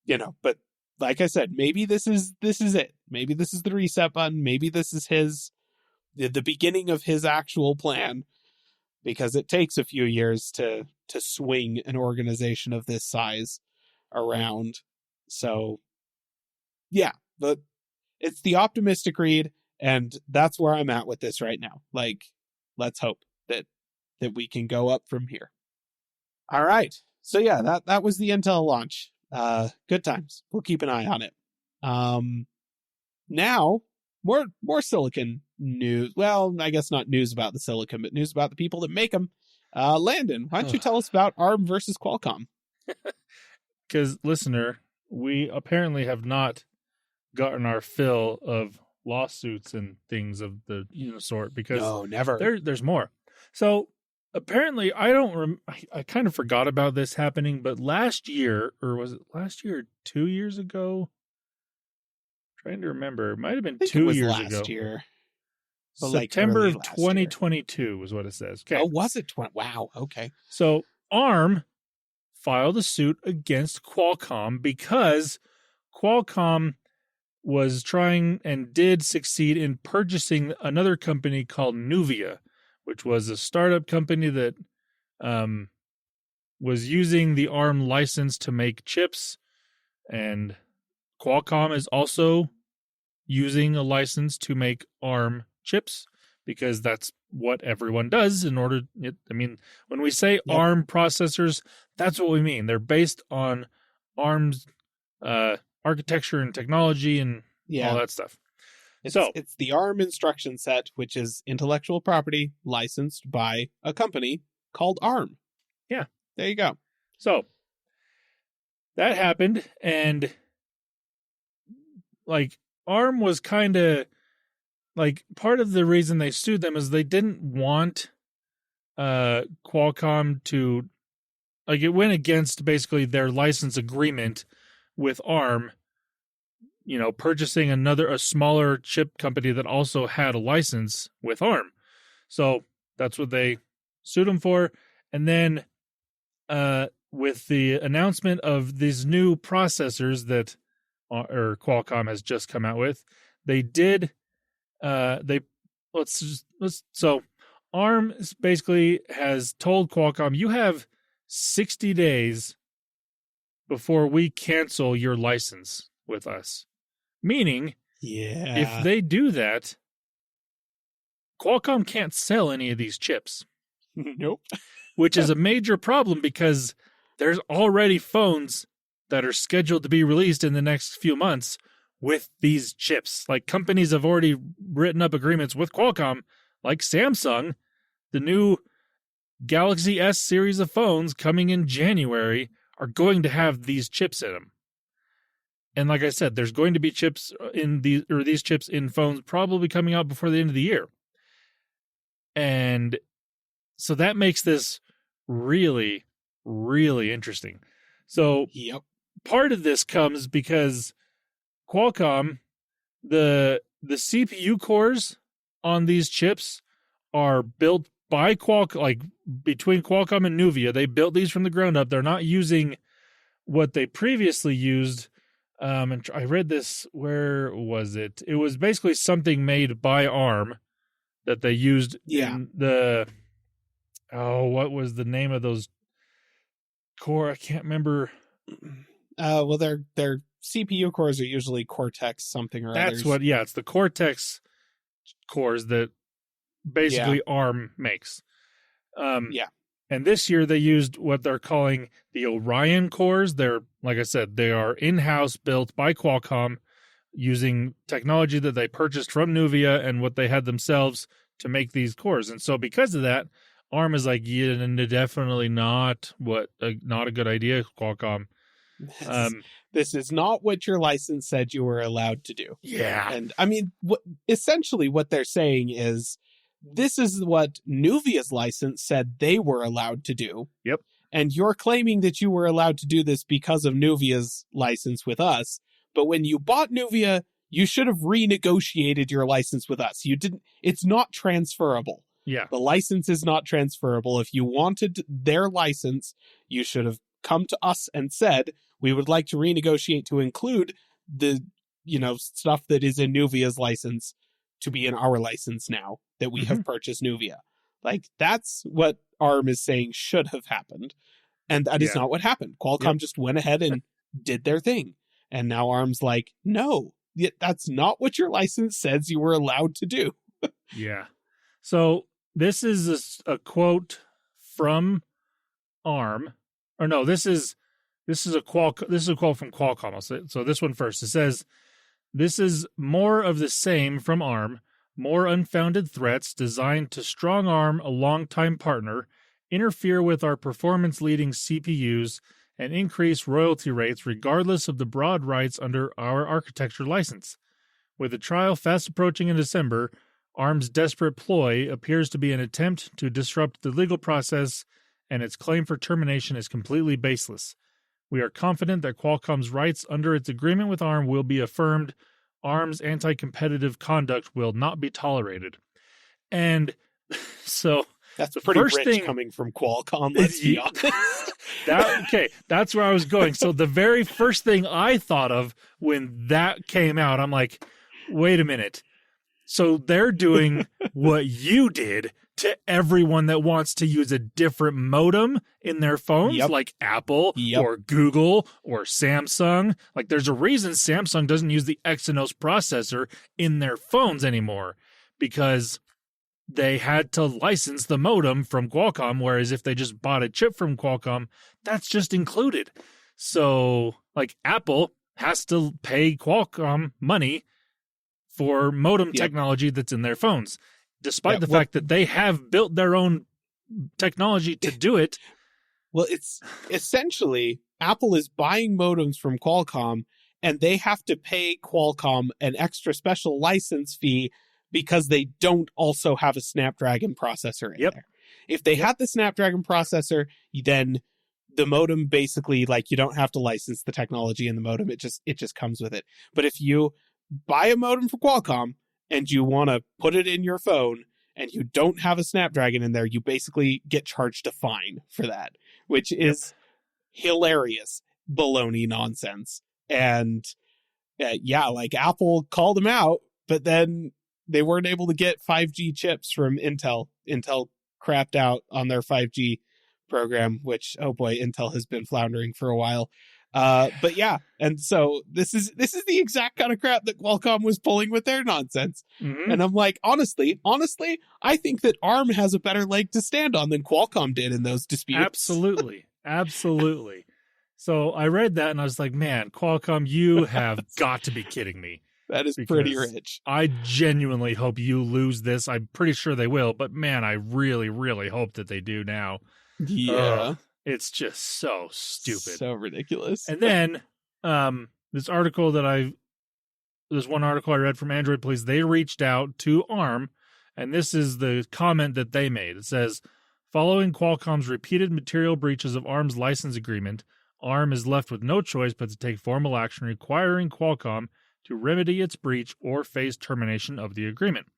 but like I said, maybe this is it. Maybe this is the reset button. Maybe this is the beginning of his actual plan, because it takes a few years to swing an organization of this size around. So yeah, but it's the optimistic read, and that's where I'm at with this right now. Like, let's hope that we can go up from here. All right. So yeah, that was the Intel launch. Good times. We'll keep an eye on it. Now more silicon news. Well, I guess not news about the silicon, but news about the people that make them. Landon, why don't you tell us about ARM versus Qualcomm? Because, listener, we apparently have not gotten our fill of lawsuits and things of the sort, because no, never. There's more. So apparently, I kind of forgot about this happening, but last year, or was it last year or 2 years ago? Trying to remember. It might have been 2 years ago. Last year. September of 2022 was what it says. Okay. Oh, was it? Wow. Okay. So ARM filed a suit against Qualcomm because Qualcomm was trying and did succeed in purchasing another company called Nuvia, which was a startup company that was using the ARM license to make chips. And Qualcomm is also using a license to make ARM chips, because that's what everyone does in order. When we say ARM processors, that's what we mean. They're based on ARM's architecture and technology and all that stuff. It's the ARM instruction set, which is intellectual property licensed by a company called ARM. Yeah. There you go. So that happened, and like ARM was kind of like, part of the reason they sued them is they didn't want Qualcomm to, like, it went against basically their license agreement with ARM, purchasing a smaller chip company that also had a license with ARM. So that's what they sued them for. And then with the announcement of these new processors that Qualcomm has just come out with, they did so ARM basically has told Qualcomm, you have 60 days before we cancel your license with us. Meaning, if they do that, Qualcomm can't sell any of these chips. Nope. Which is a major problem because there's already phones that are scheduled to be released in the next few months with these chips. Like, companies have already written up agreements with Qualcomm, like Samsung. The new Galaxy S series of phones coming in January are going to have these chips in them. And like I said, there's going to be chips in these chips in phones probably coming out before the end of the year. And so that makes this really, really interesting. So part of this comes because Qualcomm, the CPU cores on these chips are built by Qualcomm, like between Qualcomm and Nuvia. They built these from the ground up. They're not using what they previously used. And I read this, where was it? It was basically something made by ARM that they used in the, what was the name of those core? I can't remember. Well, their CPU cores are usually Cortex something or That's others. it's the Cortex cores that basically ARM makes. And this year they used what they're calling the Orion cores. They're, like I said, they are in-house built by Qualcomm using technology that they purchased from Nuvia and what they had themselves to make these cores. And so because of that, ARM is like, definitely not a good idea, Qualcomm. This is not what your license said you were allowed to do. Yeah. And I mean, essentially what they're saying is, this is what Nuvia's license said they were allowed to do. Yep. And you're claiming that you were allowed to do this because of Nuvia's license with us. But when you bought Nuvia, you should have renegotiated your license with us. You didn't. It's not transferable. Yeah. The license is not transferable. If you wanted their license, you should have come to us and said, we would like to renegotiate to include the, stuff that is in Nuvia's license to be in our license now that we have purchased Nuvia. Like, that's what ARM is saying should have happened. And that is not what happened. Qualcomm just went ahead and did their thing. And now ARM's like, no, that's not what your license says you were allowed to do. Yeah. So this is a quote from ARM. Or no, this is a quote from Qualcomm. So this one first. It says, "This is more of the same from ARM, more unfounded threats designed to strong-arm a longtime partner, interfere with our performance-leading CPUs, and increase royalty rates regardless of the broad rights under our architecture license. With the trial fast approaching in December, ARM's desperate ploy appears to be an attempt to disrupt the legal process, and its claim for termination is completely baseless. We are confident that Qualcomm's rights under its agreement with ARM will be affirmed. ARM's anti-competitive conduct will not be tolerated." And so that's the pretty first rich thing coming from Qualcomm, let's be honest. That's where I was going. So the very first thing I thought of when that came out, I'm like, wait a minute. So they're doing what you did to everyone that wants to use a different modem in their phones, like Apple or Google or Samsung. Like, there's a reason Samsung doesn't use the Exynos processor in their phones anymore, because they had to license the modem from Qualcomm, whereas if they just bought a chip from Qualcomm, that's just included. So, like, Apple has to pay Qualcomm money for modem technology that's in their phones, despite the fact that they have built their own technology to do it. Well, it's essentially Apple is buying modems from Qualcomm, and they have to pay Qualcomm an extra special license fee because they don't also have a Snapdragon processor in there. If they had the Snapdragon processor, then the modem basically, like, you don't have to license the technology in the modem. It just comes with it. But if you buy a modem from Qualcomm and you want to put it in your phone and you don't have a Snapdragon in there, you basically get charged a fine for that, which is hilarious baloney nonsense. And like, Apple called them out, but then they weren't able to get 5G chips from Intel. Intel crapped out on their 5G program, which, oh boy, Intel has been floundering for a while. But yeah, and so this is the exact kind of crap that Qualcomm was pulling with their nonsense. Mhm. And I'm like, honestly, I think that ARM has a better leg to stand on than Qualcomm did in those disputes. Absolutely. So I read that and I was like, man, Qualcomm, you have got to be kidding me. That is pretty Because rich. I genuinely hope you lose this. I'm pretty sure they will, but man, I really, really hope that they do now. Yeah. Ugh, it's just so stupid. So ridiculous. And then this one article I read from Android Police, they reached out to ARM, and this is the comment that they made. It says, following Qualcomm's repeated material breaches of ARM's license agreement, ARM is left with no choice but to take formal action requiring Qualcomm to remedy its breach or face termination of the agreement.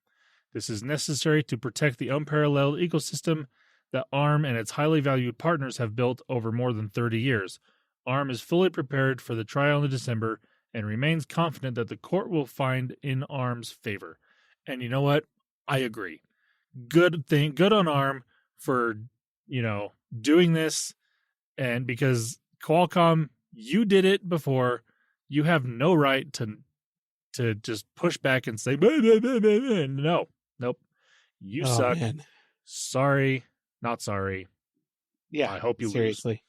This is necessary to protect the unparalleled ecosystem that ARM and its highly valued partners have built over more than 30 years. ARM is fully prepared for the trial in December and remains confident that the court will find in ARM's favor. And you know what? I agree. Good on ARM for, doing this. And because Qualcomm, you did it before, you have no right to just push back and say, bah, bah, bah, bah, bah. No, nope. You suck. Man. Sorry, not sorry. Yeah. I hope you seriously.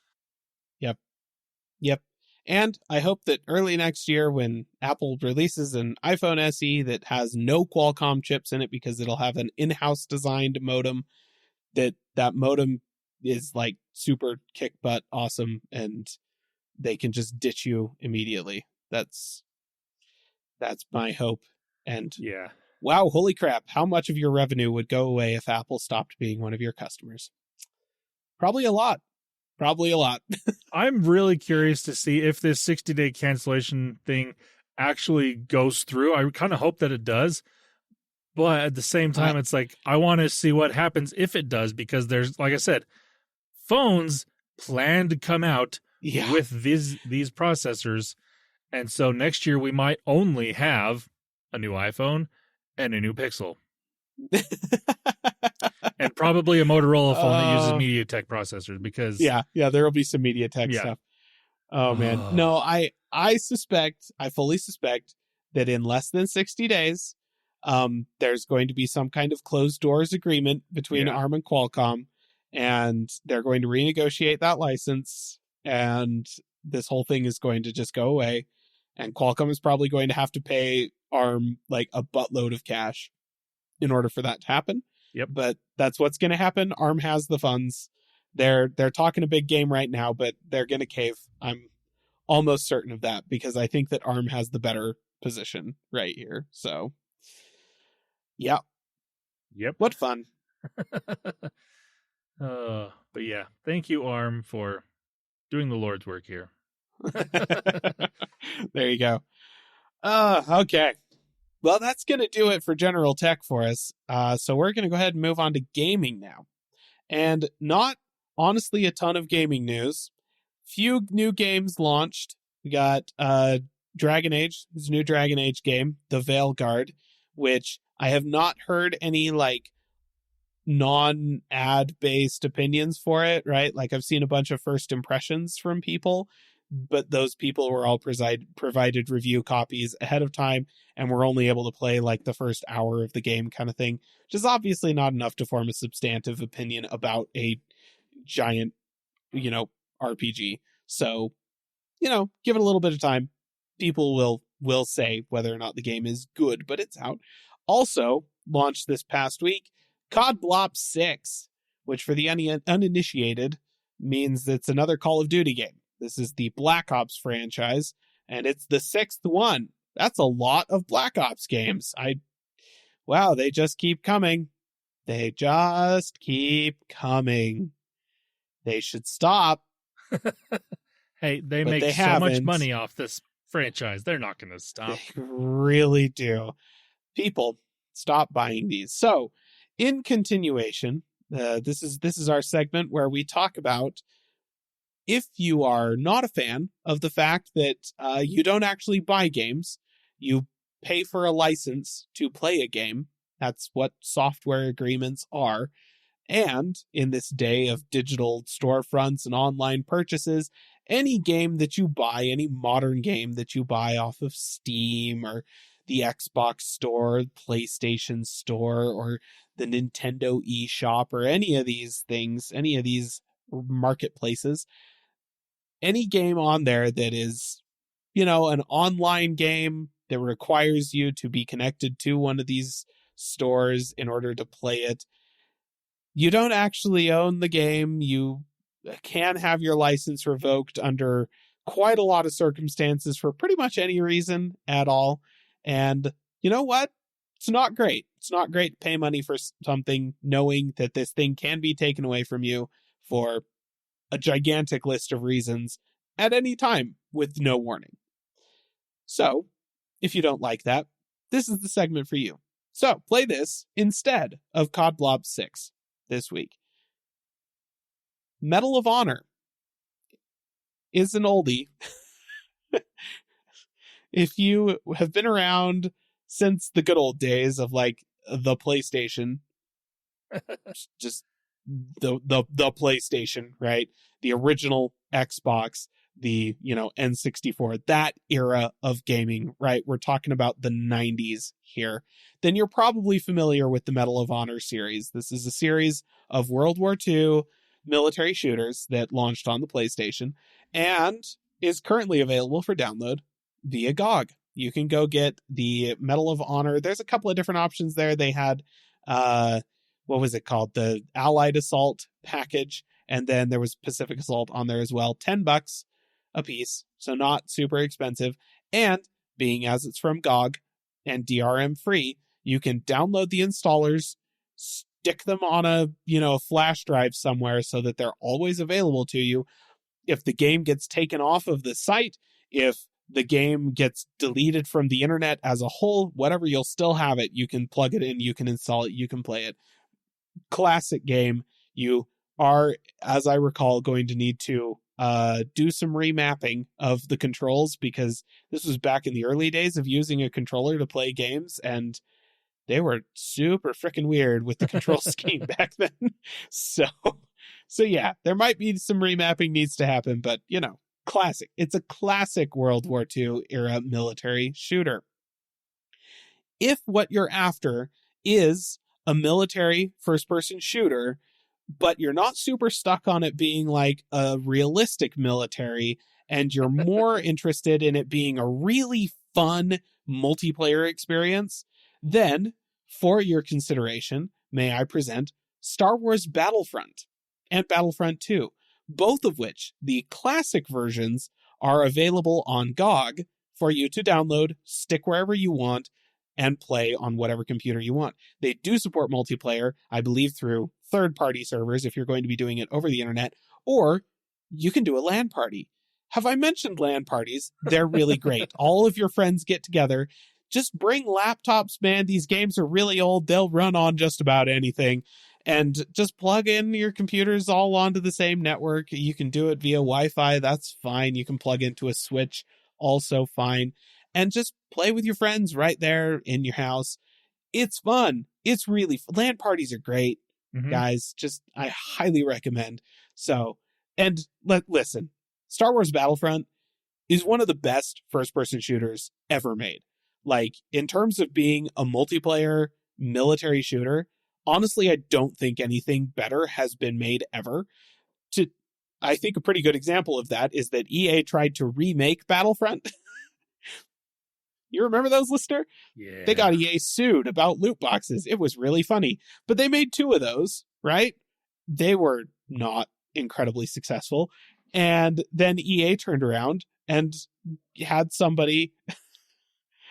Yep. And I hope that early next year when Apple releases an iPhone SE that has no Qualcomm chips in it because it'll have an in-house designed modem, that modem is like super kick butt awesome and they can just ditch you immediately. That's my hope. And yeah. Wow, holy crap, how much of your revenue would go away if Apple stopped being one of your customers? Probably a lot. I'm really curious to see if this 60-day cancellation thing actually goes through. I kind of hope that it does. But at the same time, it's like, I want to see what happens if it does, because there's, like I said, phones plan to come out with these processors. And so next year we might only have a new iPhone and a new Pixel. And probably a Motorola phone that uses MediaTek processors, because yeah, there will be some MediaTek stuff. Oh man. No, I fully suspect that in less than 60 days, there's going to be some kind of closed doors agreement between ARM and Qualcomm, and they're going to renegotiate that license, and this whole thing is going to just go away, and Qualcomm is probably going to have to pay ARM like a buttload of cash in order for that to happen. Yep. But that's what's going to happen. ARM has the funds. They're talking a big game right now, but they're going to cave. I'm almost certain of that, because I think that ARM has the better position right here. So, yeah. Yep. What fun. But yeah, thank you, ARM, for doing the Lord's work here. There you go. Okay. Well, that's going to do it for general tech for us. So we're going to go ahead and move on to gaming now. And not, honestly, a ton of gaming news. Few new games launched. We got Dragon Age, this new Dragon Age game, The Veilguard, which I have not heard any, like, non-ad based opinions for it, right? Like, I've seen a bunch of first impressions from people, but those people were all provided review copies ahead of time and were only able to play like the first hour of the game kind of thing, which is obviously not enough to form a substantive opinion about a giant, RPG. So, give it a little bit of time. People will say whether or not the game is good, but it's out. Also launched this past week, COD Blops 6, which for the uninitiated means it's another Call of Duty game. This is the Black Ops franchise, and it's the 6th one. That's a lot of Black Ops games. Wow, they just keep coming. They just keep coming. They should stop. Hey, they make so much money off this franchise. They're not going to stop. They really do. People, stop buying these. So, in continuation, this is our segment where we talk about, if you are not a fan of the fact that you don't actually buy games, you pay for a license to play a game. That's what software agreements are. And in this day of digital storefronts and online purchases, any game that you buy, any modern game that you buy off of Steam or the Xbox Store, PlayStation Store, or the Nintendo eShop, or any of these things, any of these marketplaces, any game on there that is, an online game that requires you to be connected to one of these stores in order to play it, you don't actually own the game. You can have your license revoked under quite a lot of circumstances for pretty much any reason at all. And you know what? It's not great. It's not great to pay money for something knowing that this thing can be taken away from you for a gigantic list of reasons at any time with no warning. So, if you don't like that, this is the segment for you. So, play this instead of COD Blob 6 this week. Medal of Honor is an oldie. If you have been around since the good old days of like the PlayStation, just the PlayStation, right? The original Xbox, the, N64, that era of gaming, right? We're talking about the 90s here. Then you're probably familiar with the Medal of Honor series. This is a series of World War II military shooters that launched on the PlayStation and is currently available for download via GOG. You can go get the Medal of Honor. There's a couple of different options there. They had, what was it called? The Allied Assault package. And then there was Pacific Assault on there as well. $10 a piece. So not super expensive. And being as it's from GOG and DRM free, you can download the installers, stick them on a flash drive somewhere so that they're always available to you. If the game gets taken off of the site, if the game gets deleted from the internet as a whole, whatever, you'll still have it. You can plug it in, you can install it, you can play it. Classic game. You are, as I recall, going to need to do some remapping of the controls, because this was back in the early days of using a controller to play games, and they were super freaking weird with the control scheme back then. So yeah, there might be some remapping needs to happen, but classic. It's a classic World War II era military shooter. If what you're after is a military first-person shooter, but you're not super stuck on it being like a realistic military, and you're more interested in it being a really fun multiplayer experience, then for your consideration, may I present Star Wars Battlefront and Battlefront 2, both of which, the classic versions, are available on GOG for you to download, stick wherever you want, and play on whatever computer you want. They do support multiplayer, I believe, through third-party servers if you're going to be doing it over the internet, or you can do a LAN party. Have I mentioned LAN parties? They're really great. All of your friends get together. Just bring laptops, man. These games are really old. They'll run on just about anything. And just plug in your computers all onto the same network. You can do it via Wi-Fi. That's fine. You can plug into a switch. Also fine. And just play with your friends right there in your house. It's fun. It's really fun. LAN parties are great, guys. Just, I highly recommend. So, and listen, Star Wars Battlefront is one of the best first-person shooters ever made. Like, in terms of being a multiplayer military shooter, honestly, I don't think anything better has been made ever. I think a pretty good example of that is that EA tried to remake Battlefront. You remember those, listener? Yeah. They got EA sued about loot boxes. It was really funny. But they made 2 of those, right? They were not incredibly successful. And then EA turned around and had somebody,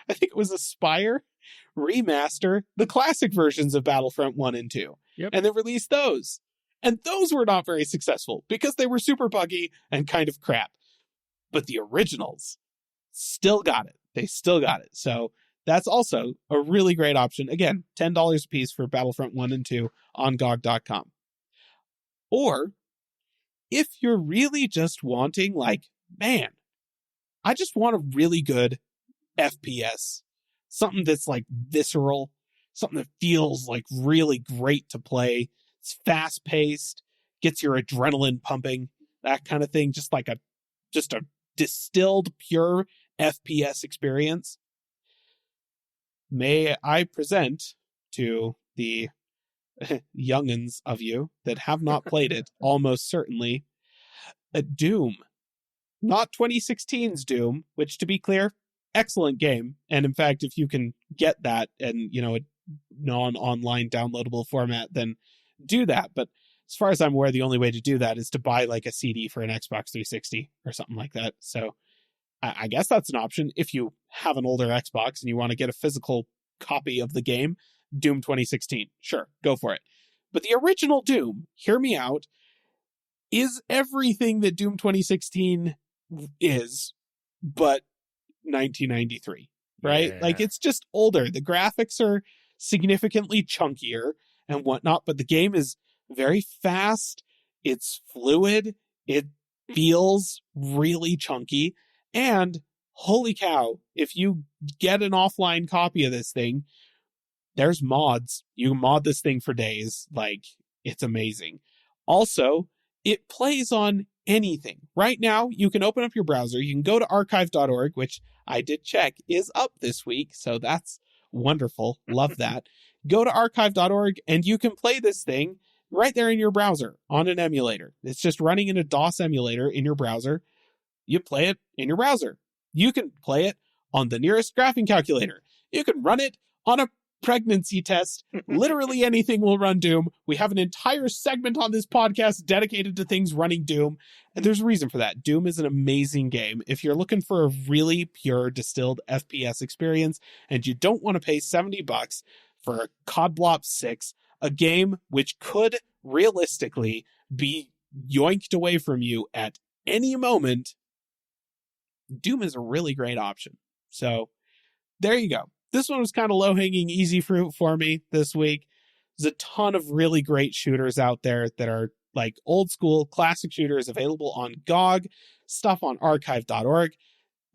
I think it was Aspire, remaster the classic versions of Battlefront 1 and 2. Yep. And then released those. And those were not very successful because they were super buggy and kind of crap. But the originals still got it. They still got it. So that's also a really great option. Again, $10 a piece for Battlefront 1 and 2 on GOG.com. Or if you're really just wanting, like, man, I just want a really good FPS something that's like visceral, something that feels like really great to play. It's fast paced, gets your adrenaline pumping, that kind of thing. Just a distilled, pure FPS experience. May I present to the youngins of you that have not played it, almost certainly, a Doom. Not 2016's Doom, which, to be clear, excellent game. And in fact, if you can get that and, a non-online downloadable format, then do that. But as far as I'm aware, the only way to do that is to buy like a CD for an Xbox 360 or something like that. So I guess that's an option. If you have an older Xbox and you want to get a physical copy of the game, Doom 2016, sure, go for it. But the original Doom, hear me out, is everything that Doom 2016 is, but 1993, right? Yeah. Like, it's just older. The graphics are significantly chunkier and whatnot, but the game is very fast. It's fluid. It feels really chunky. And holy cow, if you get an offline copy of this thing, there's mods. You can mod this thing for days. Like, it's amazing. Also, it plays on anything. Right now, you can open up your browser. You can go to archive.org, which I did check is up this week. So that's wonderful. Love that. Go to archive.org and you can play this thing right there in your browser on an emulator. It's just running in a DOS emulator in your browser. You play it in your browser. You can play it on the nearest graphing calculator. You can run it on a pregnancy test. Literally anything will run Doom. We have an entire segment on this podcast dedicated to things running Doom. And there's a reason for that. Doom is an amazing game. If you're looking for a really pure distilled FPS experience and you don't want to pay $70 for COD Blops 6, a game which could realistically be yoinked away from you at any moment, Doom is a really great option. So there you go. This one was kind of low-hanging, easy fruit for me this week. There's a ton of really great shooters out there that are like old school classic shooters available on GOG, stuff on archive.org.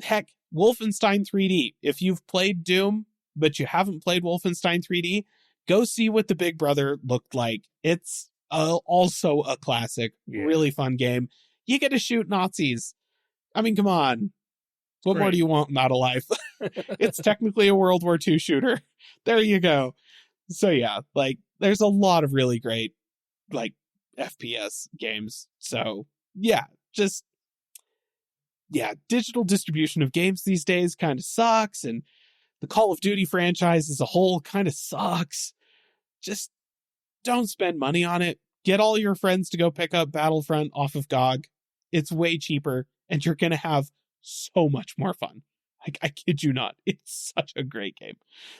Heck, Wolfenstein 3D. If you've played Doom, but you haven't played Wolfenstein 3D, go see what the Big Brother looked like. It's also a classic, really fun game. You get to shoot Nazis. I mean, come on. What more do you want out of life? It's technically a World War II shooter. There you go. So yeah, like there's a lot of really great like FPS games. So yeah, digital distribution of games these days kind of sucks, and the Call of Duty franchise as a whole kind of sucks. Just don't spend money on it. Get all your friends to go pick up Battlefront off of GOG. It's way cheaper, and you're going to have so much more fun. I kid you not. It's such a great game.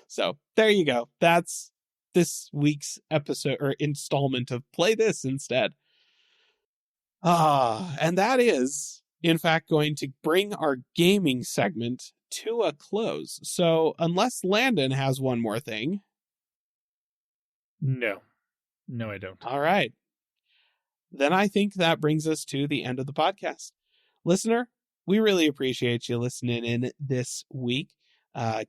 So there you go. That's this week's episode or installment of Play This Instead. And that is, in fact, going to bring our gaming segment to a close. So unless Landon has one more thing. No, I don't. All right. Then I think that brings us to the end of the podcast. Listener, we really appreciate you listening in this week,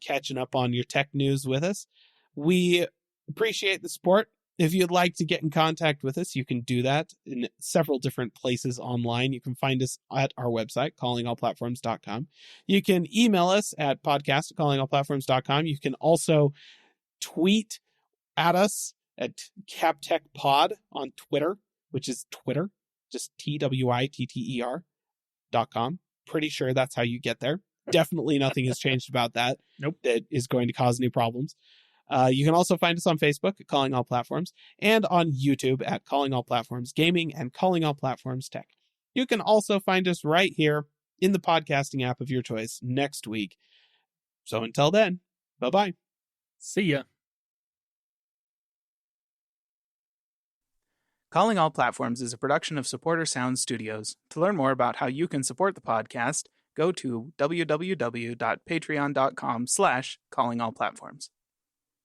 catching up on your tech news with us. We appreciate the support. If you'd like to get in contact with us, you can do that in several different places online. You can find us at our website, callingallplatforms.com. You can email us at podcast@callingallplatforms.com. You can also tweet at us at CapTechPod on Twitter, which is Twitter, just TWITTER.com. Pretty sure that's how you get there. Definitely nothing has changed about that. Nope. That is going to cause any problems. You can also find us on Facebook at Calling All Platforms and on YouTube at Calling All Platforms Gaming and Calling All Platforms Tech. You can also find us right here in the podcasting app of your choice next week. So until then, bye-bye. See ya. Calling All Platforms is a production of Supporter Sound Studios. To learn more about how you can support the podcast, go to www.patreon.com/callingallplatforms.